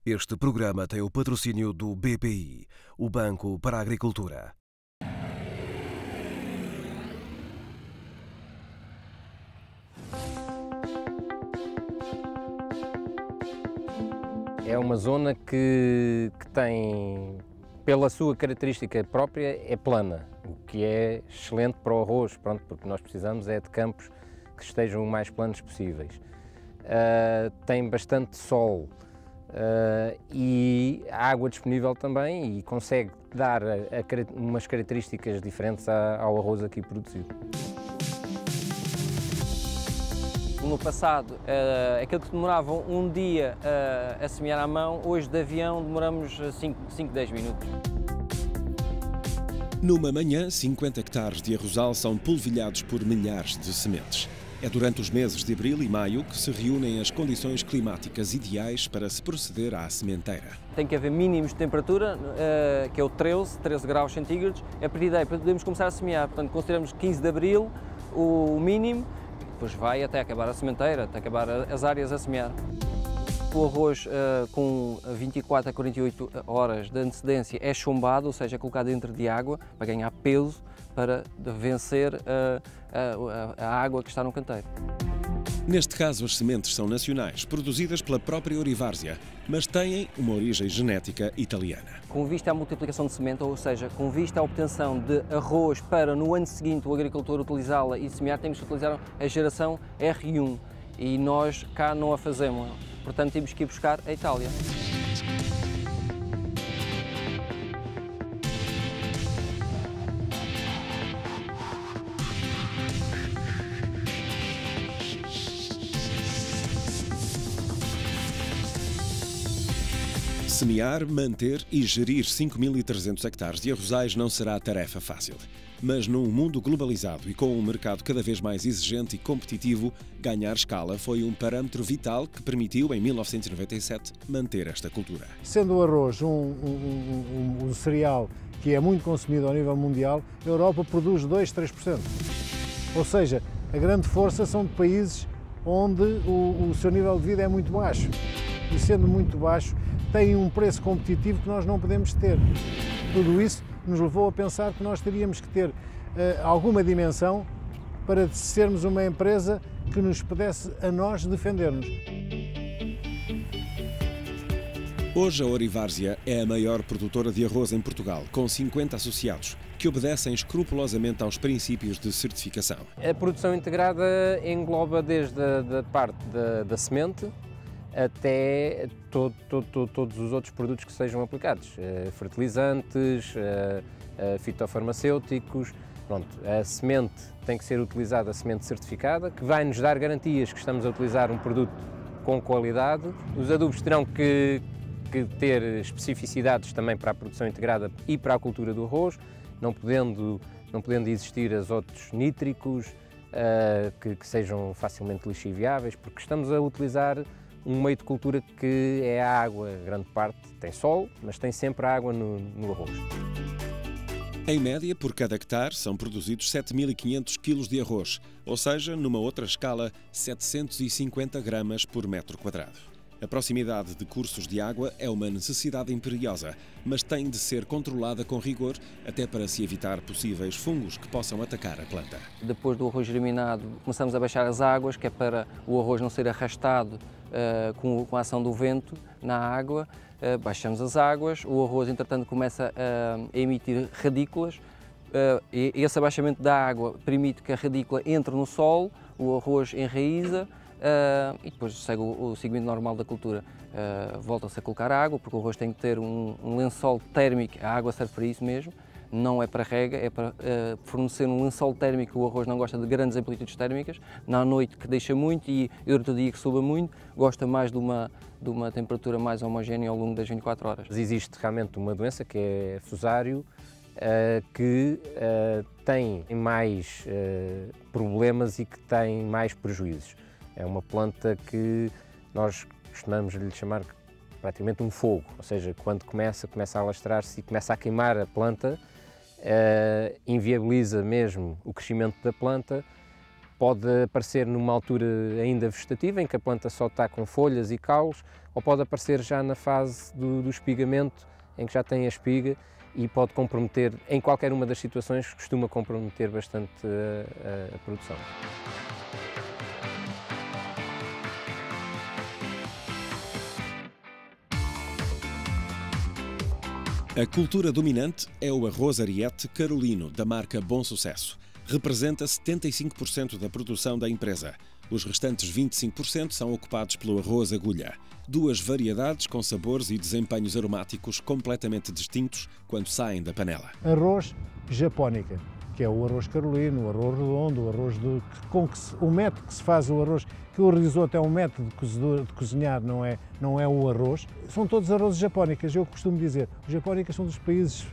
Este programa tem o patrocínio do BPI, o Banco para a Agricultura. É uma zona que tem, pela sua característica própria, é plana, o que é excelente para o arroz, porque nós precisamos é de campos que estejam o mais planos possíveis. Tem bastante sol e água disponível também e consegue dar umas características diferentes ao arroz aqui produzido. No passado, aquilo que demorava um dia a semear à mão, hoje de avião demoramos 5, 10 minutos. Numa manhã, 50 hectares de arrozal são polvilhados por milhares de sementes. É durante os meses de abril e maio que se reúnem as condições climáticas ideais para se proceder à sementeira. Tem que haver mínimos de temperatura, que é o 13 graus centígrados. A partir daí podemos começar a semear, portanto consideramos 15 de abril o mínimo, depois vai até acabar a sementeira, até acabar as áreas a semear. O arroz com 24 a 48 horas de antecedência é chumbado, ou seja, é colocado dentro de água para ganhar peso, para vencer a água que está no canteiro. Neste caso, as sementes são nacionais, produzidas pela própria Orivárzea, mas têm uma origem genética italiana. Com vista à multiplicação de semente, ou seja, com vista à obtenção de arroz para no ano seguinte o agricultor utilizá-la e semear, temos que utilizar a geração R1 e nós cá não a fazemos, portanto temos que ir buscar a Itália. Semear, manter e gerir 5.300 hectares de arrozais não será tarefa fácil. Mas num mundo globalizado e com um mercado cada vez mais exigente e competitivo, ganhar escala foi um parâmetro vital que permitiu, em 1997, manter esta cultura. Sendo o arroz um cereal que é muito consumido ao nível mundial, a Europa produz 2-3%. Ou seja, a grande força são de países onde o seu nível de vida é muito baixo. E sendo muito baixo, tem um preço competitivo que nós não podemos ter. Tudo isso nos levou a pensar que nós teríamos que ter alguma dimensão para sermos uma empresa que nos pudesse a nós defender-nos. Hoje a Orivárzea é a maior produtora de arroz em Portugal, com 50 associados, que obedecem escrupulosamente aos princípios de certificação. A produção integrada engloba desde a parte da semente, até todos os outros produtos que sejam aplicados, fertilizantes, fitofarmacêuticos. Pronto, a semente tem que ser utilizada, a semente certificada, que vai nos dar garantias que estamos a utilizar um produto com qualidade. Os adubos terão que ter especificidades também para a produção integrada e para a cultura do arroz, não podendo existir azotos nítricos que sejam facilmente lixiviáveis, porque estamos a utilizar um meio de cultura que é a água, grande parte tem sol, mas tem sempre água no arroz. Em média, por cada hectare, são produzidos 7.500 kg de arroz, ou seja, numa outra escala, 750 gramas por metro quadrado. A proximidade de cursos de água é uma necessidade imperiosa, mas tem de ser controlada com rigor, até para se evitar possíveis fungos que possam atacar a planta. Depois do arroz germinado, começamos a baixar as águas, que é para o arroz não ser arrastado com a ação do vento na água. Baixamos as águas, o arroz entretanto começa a emitir radículas e esse abaixamento da água permite que a radícula entre no solo, o arroz enraiza e depois segue o segmento normal da cultura. Volta-se a colocar água, porque o arroz tem que ter um lençol térmico, a água serve para isso mesmo, não é para rega, é para fornecer um lençol térmico. O arroz não gosta de grandes amplitudes térmicas, na noite que deixa muito e durante o dia que suba muito, gosta mais de uma temperatura mais homogénea ao longo das 24 horas. Existe realmente uma doença que é fusário, que tem mais problemas e que tem mais prejuízos. É uma planta que nós costumamos lhe chamar praticamente um fogo, ou seja, quando começa a alastrar-se e começa a queimar a planta, inviabiliza mesmo o crescimento da planta Pode aparecer numa altura ainda vegetativa, em que a planta só está com folhas e caules, ou pode aparecer já na fase do espigamento, em que já tem a espiga, e pode comprometer, em qualquer uma das situações, costuma comprometer bastante a produção. A cultura dominante é o arroz Ariete Carolino, da marca Bom Sucesso. Representa 75% da produção da empresa. Os restantes 25% são ocupados pelo arroz agulha. Duas variedades com sabores e desempenhos aromáticos completamente distintos quando saem da panela. Arroz japónica, que é o arroz carolino, o arroz redondo, o arroz o método que se faz o arroz, que o risoto é um método de cozinhar, não é o arroz. São todos arrozes japónicas. Eu costumo dizer, os japónicas são dos países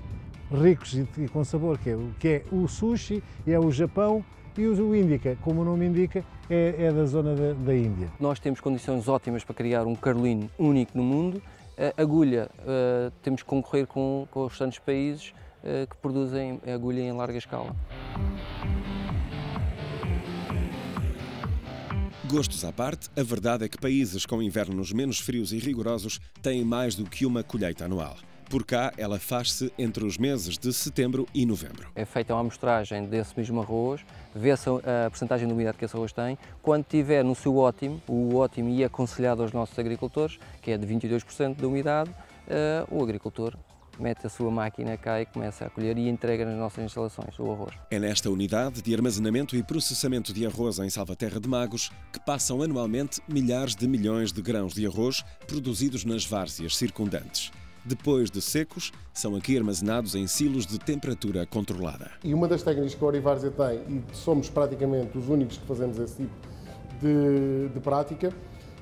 ricos e com sabor, que é o sushi, é o Japão, e o Índica, como o nome indica, é da zona da Índia. Nós temos condições ótimas para criar um carolino único no mundo. A agulha, temos que concorrer com os restantes países que produzem agulha em larga escala. Gostos à parte, a verdade é que países com invernos menos frios e rigorosos têm mais do que uma colheita anual. Por cá, ela faz-se entre os meses de setembro e novembro. É feita uma amostragem desse mesmo arroz, vê-se a percentagem de umidade que esse arroz tem. Quando tiver no seu ótimo, o ótimo e aconselhado aos nossos agricultores, que é de 22% de umidade, o agricultor mete a sua máquina cá e começa a colher e entrega nas nossas instalações o arroz. É nesta unidade de armazenamento e processamento de arroz em Salvaterra de Magos que passam anualmente milhares de milhões de grãos de arroz produzidos nas várzeas circundantes. Depois de secos, são aqui armazenados em silos de temperatura controlada. E uma das técnicas que a Orivárzea tem, e somos praticamente os únicos que fazemos esse tipo de prática,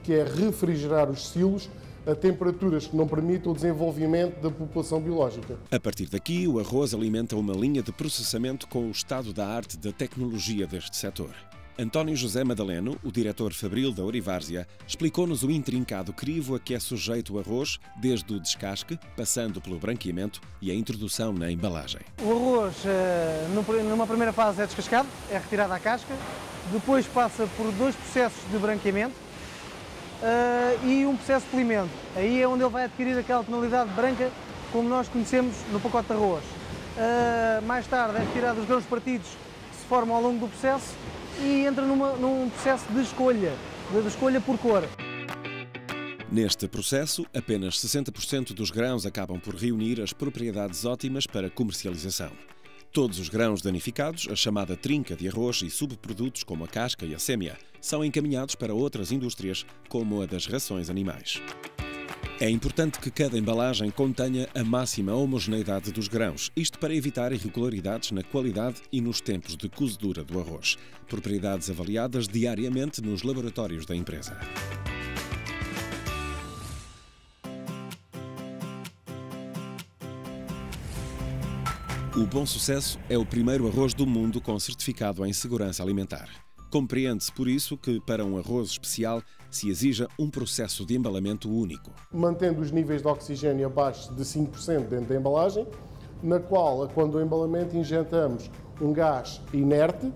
que é refrigerar os silos a temperaturas que não permitam o desenvolvimento da população biológica. A partir daqui, o arroz alimenta uma linha de processamento com o estado da arte da tecnologia deste setor. António José Madaleno, o diretor fabril da Orivárzea, explicou-nos o intrincado crivo a que é sujeito o arroz, desde o descasque, passando pelo branqueamento e a introdução na embalagem. O arroz, numa primeira fase, é descascado, é retirado à casca, depois passa por dois processos de branqueamento e um processo de polimento. Aí é onde ele vai adquirir aquela tonalidade branca como nós conhecemos no pacote de arroz. Mais tarde é retirado os grãos partidos que se formam ao longo do processo e entra num processo de escolha por cor. Neste processo, apenas 60% dos grãos acabam por reunir as propriedades ótimas para comercialização. Todos os grãos danificados, a chamada trinca de arroz e subprodutos como a casca e a sêmia, são encaminhados para outras indústrias, como a das rações animais. É importante que cada embalagem contenha a máxima homogeneidade dos grãos, isto para evitar irregularidades na qualidade e nos tempos de cozedura do arroz, propriedades avaliadas diariamente nos laboratórios da empresa. O Bom Sucesso é o primeiro arroz do mundo com certificado em segurança alimentar. Compreende-se, por isso, que para um arroz especial se exija um processo de embalamento único. Mantendo os níveis de oxigênio abaixo de 5% dentro da embalagem, na qual, quando o embalamento, injetamos um gás inerte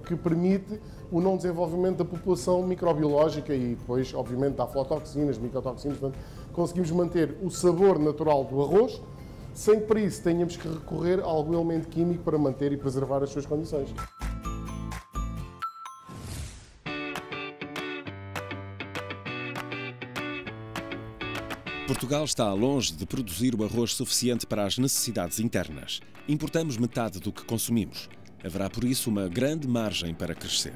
que permite o não desenvolvimento da população microbiológica e depois, obviamente, da aflatoxinas, micotoxinas. Portanto, conseguimos manter o sabor natural do arroz, sem que para isso tenhamos que recorrer a algum elemento químico para manter e preservar as suas condições. Portugal está longe de produzir o arroz suficiente para as necessidades internas. Importamos metade do que consumimos. Haverá, por isso, uma grande margem para crescer.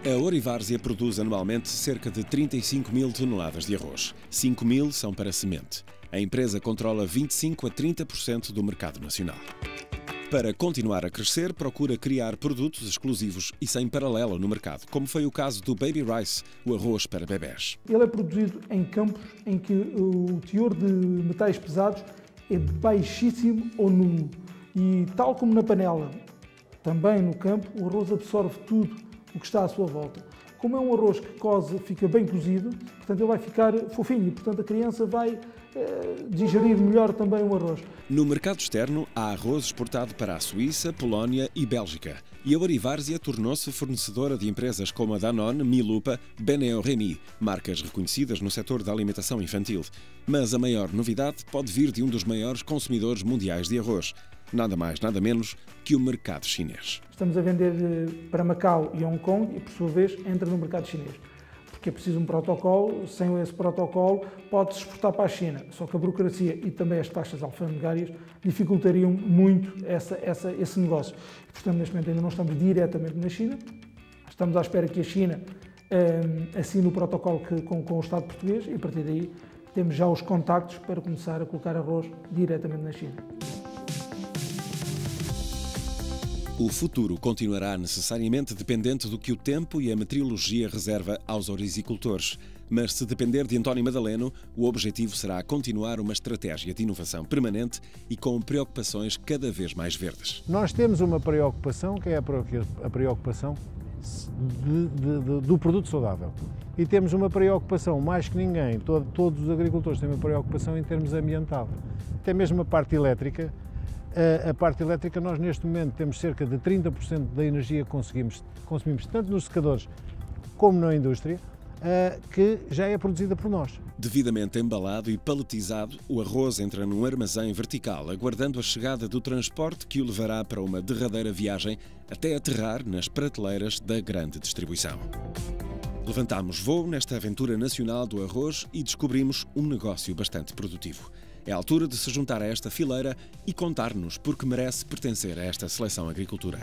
A Orivárzea produz anualmente cerca de 35 mil toneladas de arroz. 5 mil são para semente. A empresa controla 25% a 30% do mercado nacional. Para continuar a crescer, procura criar produtos exclusivos e sem paralelo no mercado, como foi o caso do Baby Rice, o arroz para bebés. Ele é produzido em campos em que o teor de metais pesados é baixíssimo ou nulo. E tal como na panela, também no campo, o arroz absorve tudo o que está à sua volta. Como é um arroz que coze, fica bem cozido, portanto ele vai ficar fofinho, portanto a criança vai digerir melhor também o arroz. No mercado externo, há arroz exportado para a Suíça, Polónia e Bélgica. E a Orivárzea tornou-se fornecedora de empresas como a Danone, Milupa, Beneo Remy, marcas reconhecidas no setor da alimentação infantil. Mas a maior novidade pode vir de um dos maiores consumidores mundiais de arroz. Nada mais, nada menos que o mercado chinês. Estamos a vender para Macau e Hong Kong e, por sua vez, entra no mercado chinês. Porque é preciso um protocolo, sem esse protocolo pode-se exportar para a China. Só que a burocracia e também as taxas alfandegárias dificultariam muito esse negócio. Portanto, neste momento ainda não estamos diretamente na China. Estamos à espera que a China assine o protocolo com o Estado português e, a partir daí, temos já os contactos para começar a colocar arroz diretamente na China. O futuro continuará necessariamente dependente do que o tempo e a meteorologia reserva aos ourizicultores. Mas se depender de António Madaleno, o objetivo será continuar uma estratégia de inovação permanente e com preocupações cada vez mais verdes. Nós temos uma preocupação, que é a preocupação do produto saudável. E temos uma preocupação, mais que ninguém, todos os agricultores têm uma preocupação em termos ambiental. Até mesmo a parte elétrica. A parte elétrica, nós neste momento temos cerca de 30% da energia que consumimos tanto nos secadores como na indústria, que já é produzida por nós. Devidamente embalado e paletizado, o arroz entra num armazém vertical, aguardando a chegada do transporte que o levará para uma derradeira viagem até aterrar nas prateleiras da grande distribuição. Levantámos voo nesta aventura nacional do arroz e descobrimos um negócio bastante produtivo. É a altura de se juntar a esta fileira e contar-nos porque merece pertencer a esta seleção agricultura.